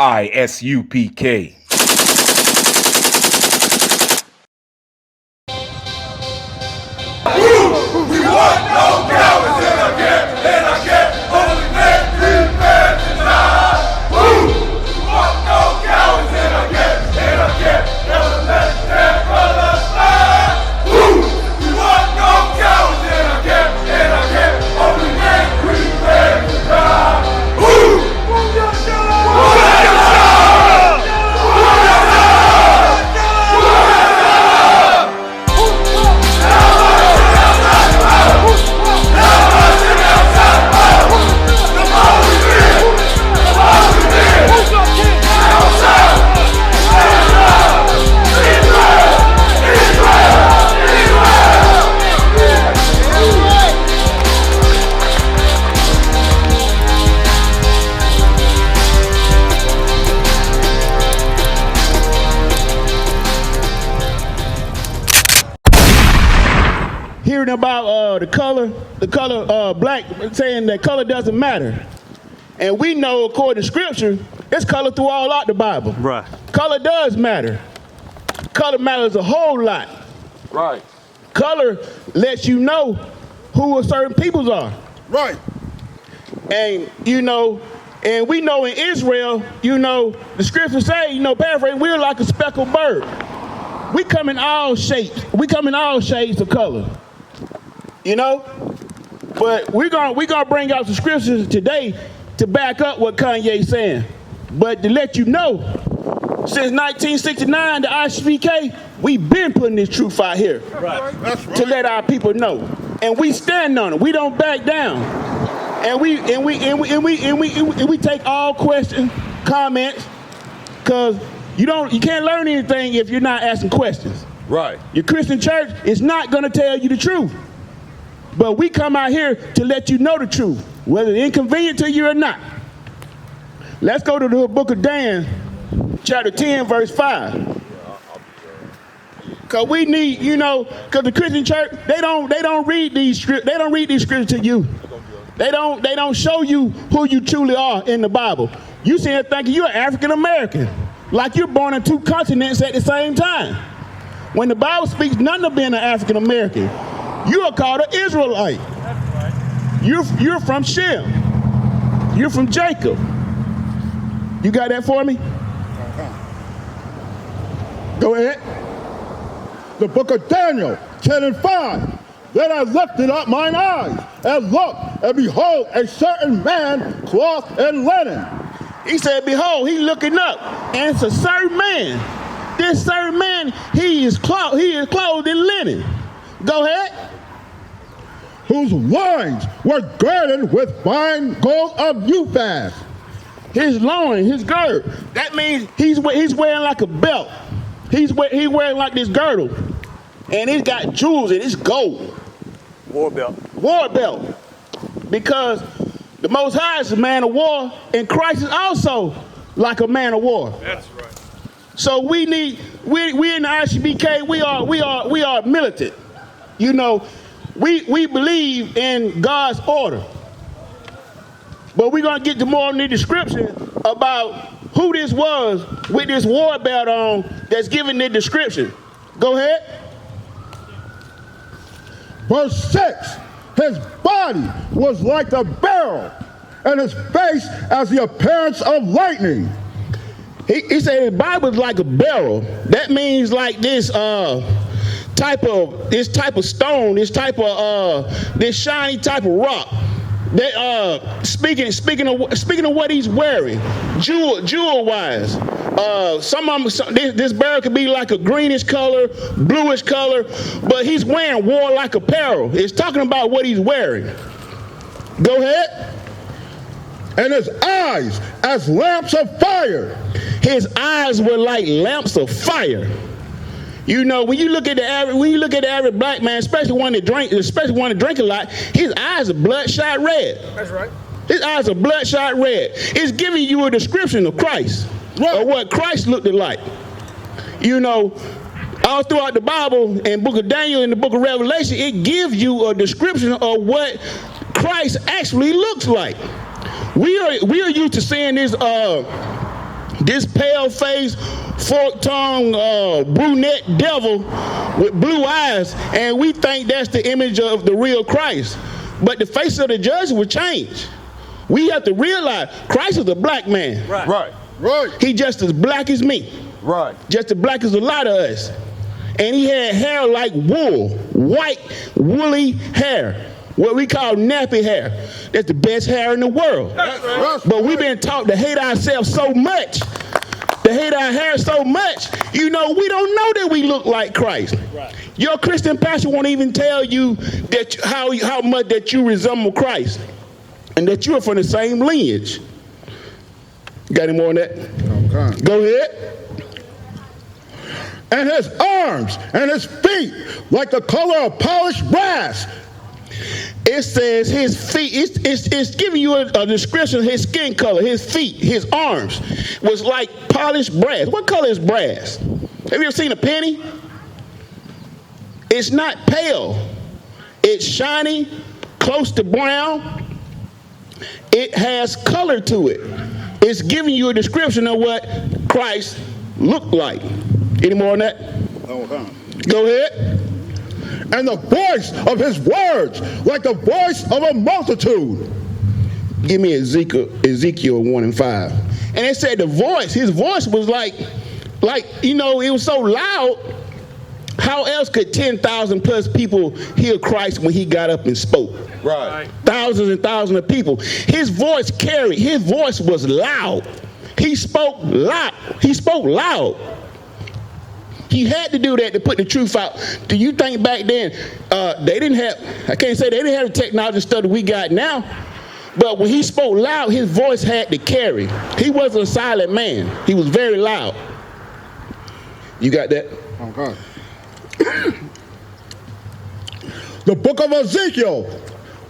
ISUPK. We want no cowards in our camp, in our camp. Only men, free men to die. We want no cowards in our camp, in our camp. Never let their brothers die. We want no cowards in our camp, in our camp. Only men, free men to die. Hearing about the color black, saying that color doesn't matter. And we know, according to scripture, it's color through all out the Bible. Right. Color does matter. Color matters a whole lot. Right. Color lets you know who a certain peoples are. Right. And, and we know in Israel, the scriptures say, paraphrase, we're like a speckled bird. We come in all shapes. We come in all shades of color. But we're gonna bring out the scriptures today to back up what Kanye's saying. But to let you know, since 1969, the ISUPK, we've been putting this truth out here. Right. That's right. To let our people know. And we stand on it. We don't back down. And we take all questions, comments, because you can't learn anything if you're not asking questions. Right. Your Christian church is not going to tell you the truth. But we come out here to let you know the truth, whether it's inconvenient to you or not. Let's go to the book of Daniel, chapter 10, verse 5. Because we need, because the Christian church, they don't read these scriptures to you. They don't show you who you truly are in the Bible. You sit here thinking you're African American, like you're born in two continents at the same time. When the Bible speaks nothing of being an African American, you are called an Israelite. That's right. You're from Shem. You're from Jacob. You got that for me? Go ahead. The book of Daniel 10 and 5. Then I lifted up mine eyes and looked, and behold, a certain man clothed in linen. He said, behold, he's looking up, and it's a certain man. This certain man, he is clothed in linen. Go ahead. Whose loins were girded with fine gold of Uphaz. His loin, his gird. That means he's wearing like a belt. He's wearing like this girdle. And it's got jewels in it. It's gold. War belt. War belt. Because the Most High is a man of war, and Christ is also like a man of war. That's right. So we in the ISUPK, we are militant. We believe in God's order. But we're gonna get to more in the description about who this was with this war belt on that's giving the description. Go ahead. Verse 6, his body was like a barrel, and his face as the appearance of lightning. He said his body was like a barrel. That means like this type of stone, this shiny type of rock. Speaking of what he's wearing, jewel wise, this barrel could be like a greenish color, bluish color, but he's wearing warlike apparel. It's talking about what he's wearing. Go ahead. And his eyes as lamps of fire. His eyes were like lamps of fire. When you look at the average black man, especially one that drink a lot, his eyes are bloodshot red. That's right. His eyes are bloodshot red. It's giving you a description of Christ, or what Christ looked like. All throughout the Bible and book of Daniel and the book of Revelation, it gives you a description of what Christ actually looks like. We are used to seeing this this pale-faced, fork-tongued, brunette devil with blue eyes, and we think that's the image of the real Christ. But the face of the judge will change. We have to realize Christ is a black man. Right. Right. Right. He just as black as me. Right. Just as black as a lot of us. And he had hair like wool, white, woolly hair. What we call nappy hair. That's the best hair in the world. But we've been taught to hate ourselves so much, to hate our hair so much, we don't know that we look like Christ. Right. Your Christian pastor won't even tell you that how much that you resemble Christ and that you're from the same lineage. Got any more on that? Okay. Go ahead. And his arms and his feet like the color of polished brass. It says his feet, it's giving you a description of his skin color, his feet, his arms was like polished brass. What color is brass? Have you ever seen a penny? It's not pale. It's shiny, close to brown. It has color to it. It's giving you a description of what Christ looked like. Any more on that? Okay. Go ahead. And the voice of his words like the voice of a multitude. Give me Ezekiel 1 and 5. And it said his voice was like, it was so loud. How else could 10,000 plus people hear Christ when he got up and spoke? Right. Thousands and thousands of people. His voice carried. His voice was loud. He spoke loud. He spoke loud. He had to do that to put the truth out. Do you think back then they didn't have the technology stuff that we got now, but when he spoke loud, his voice had to carry. He wasn't a silent man. He was very loud. You got that? Okay. The book of Ezekiel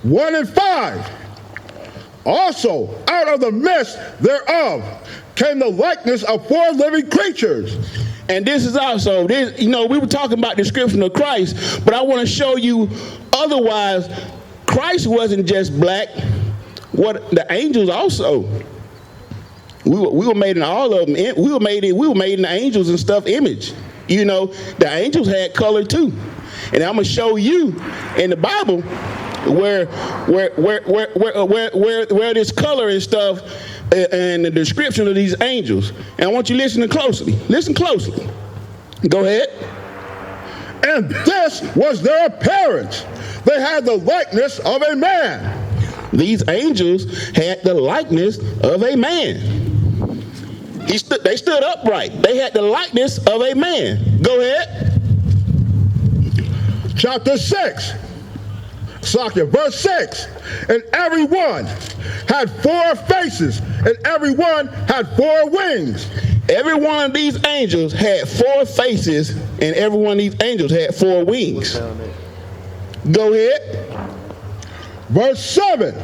1 and 5. Also, out of the midst thereof came the likeness of 4 living creatures. And this is also, we were talking about the description of Christ, but I want to show you otherwise. Christ wasn't just black. What the angels also. We were made in all of them. We were made in the angels and stuff image. The angels had color too. And I'm gonna show you in the Bible where this color and stuff and the description of these angels. And I want you to listen closely. Listen closely. Go ahead. And this was their appearance. They had the likeness of a man. These angels had the likeness of a man. They stood upright. They had the likeness of a man. Go ahead. Chapter 6. Verse 6. And every one had 4 faces, and every one had 4 wings. Every one of these angels had 4 faces, and every one of these angels had 4 wings. Go ahead. Verse 7.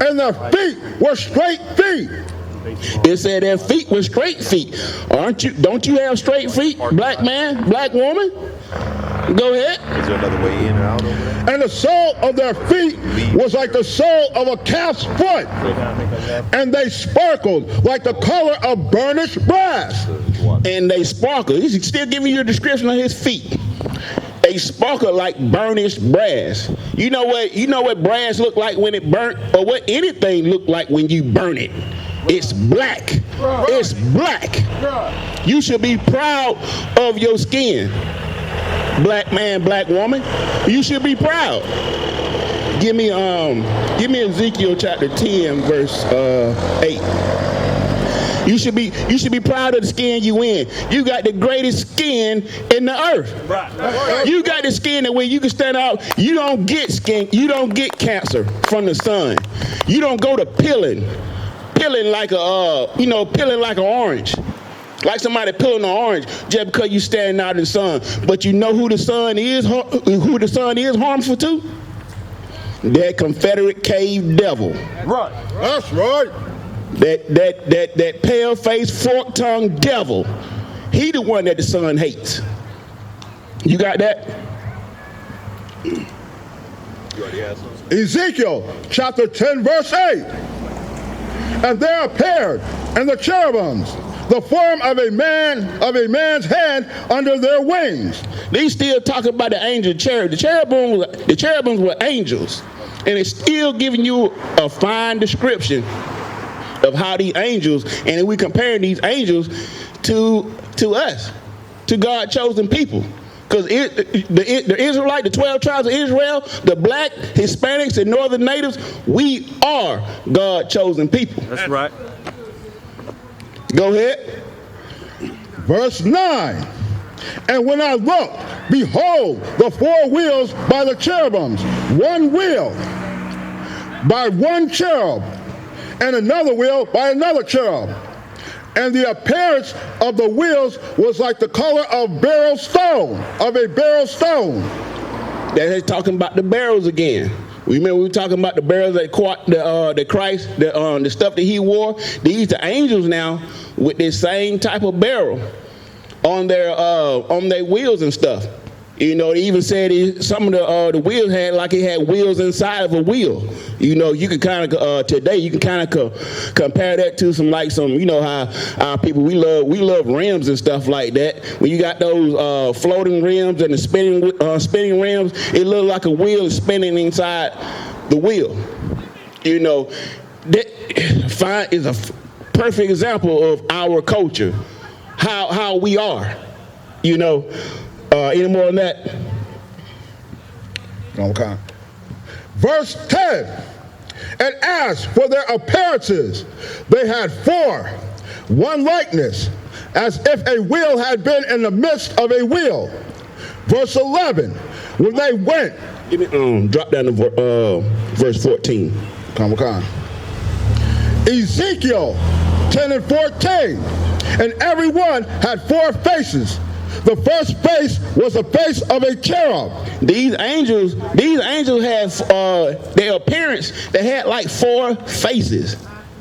And their feet were straight feet. It said their feet were straight feet. Don't you have straight feet, black man, black woman? Go ahead. Is there another way in or out over there? And the sole of their feet was like the sole of a calf's foot. And they sparkled like the color of burnished brass. And they sparkled. He's still giving you a description of his feet. They sparkle like burnished brass. You know what brass look like when it burnt, or what anything look like when you burn it? It's black. It's black. You should be proud of your skin. Black man, black woman. You should be proud. Give me Ezekiel chapter 10, verse 8. You should be proud of the skin you in. You got the greatest skin in the earth. You got the skin that when you can stand out, you don't get cancer from the sun. You don't go to peeling like an orange. Like somebody peeling an orange just because you standing out in the sun. But you know who the sun is harmful to? That Confederate cave devil. Right. That's right. That pale-faced, fork-tongued devil. He the one that the sun hates. You got that? You already asked him. Ezekiel chapter 10, verse 8. And there appeared in the cherubims the form of a man's hand under their wings. They still talking about the angel cherub. The cherubims were angels, and it's still giving you a fine description of how these angels, and we comparing these angels to us, to God chosen people. Because the Israelite, the 12 tribes of Israel, the black, Hispanics, and northern natives, we are God chosen people. That's right. Go ahead. Verse 9. And when I looked, behold, the four wheels by the cherubims, one wheel by one cherub, and another wheel by another cherub. And the appearance of the wheels was like the color of a beryl stone. They're talking about the barrels again. Remember we were talking about the barrels that Christ, the stuff that he wore. These are angels now with this same type of barrel on their wheels and stuff. You know, they even said some of the wheels had wheels inside of a wheel. You know, you can kind of today you can kind of compare that to some you know how people we love rims and stuff like that. When you got those floating rims and the spinning rims, it looks like a wheel is spinning inside the wheel. You know, that is a perfect example of our culture, how we are. You know. Any more on that? Okay. Verse 10. And as for their appearances, they had four, one likeness, as if a wheel had been in the midst of a wheel. Verse 11. When they went. Drop down to verse 14. Okay. Ezekiel 10 and 14. And every one had four faces. The first face was the face of a cherub. These angels had their appearance. They had like four faces,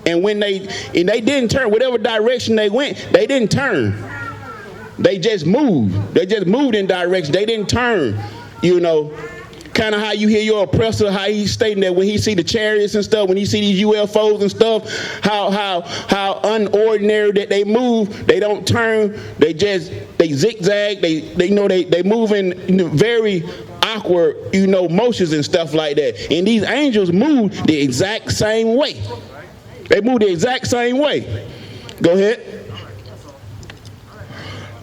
and when they didn't turn, whatever direction they went, they didn't turn. They just moved. They just moved in direction. They didn't turn. You know, kind of how you hear your oppressor, how he's stating that when he see the chariots and stuff, when he see these UFOs and stuff, how unordinary that they move. They don't turn. They zigzag. They move in very awkward, motions and stuff like that. And these angels move the exact same way. They move the exact same way. Go ahead.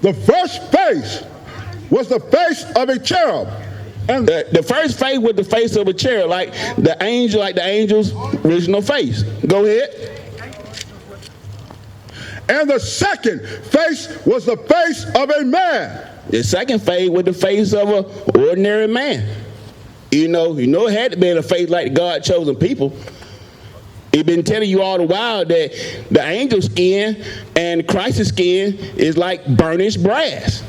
The first face was the face of a cherub. And the first face was the face of a cherub, like the angel's original face. Go ahead. And the second face was the face of a man. The second face was the face of an ordinary man. You know, it had to be in a face like the God chosen people. It's been telling you all the while that the angel skin and Christ's skin is like burnished brass.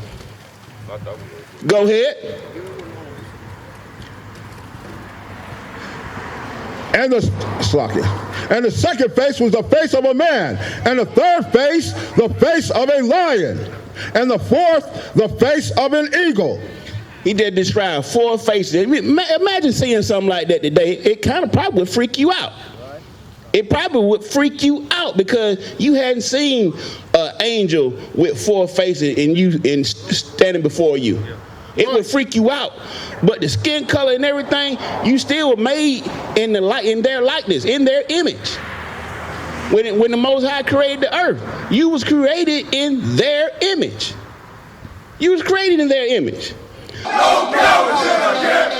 Go ahead. And the second face was the face of a man, and the third face, the face of a lion, and the fourth, the face of an eagle. He did describe four faces. Imagine seeing something like that today. It kind of probably would freak you out. It probably would freak you out because you hadn't seen an angel with four faces and standing before you. It would freak you out. But the skin color and everything, you still were made in their likeness, in their image. When the Most High created the earth, you was created in their image. You was created in their image. No cowards in our camp,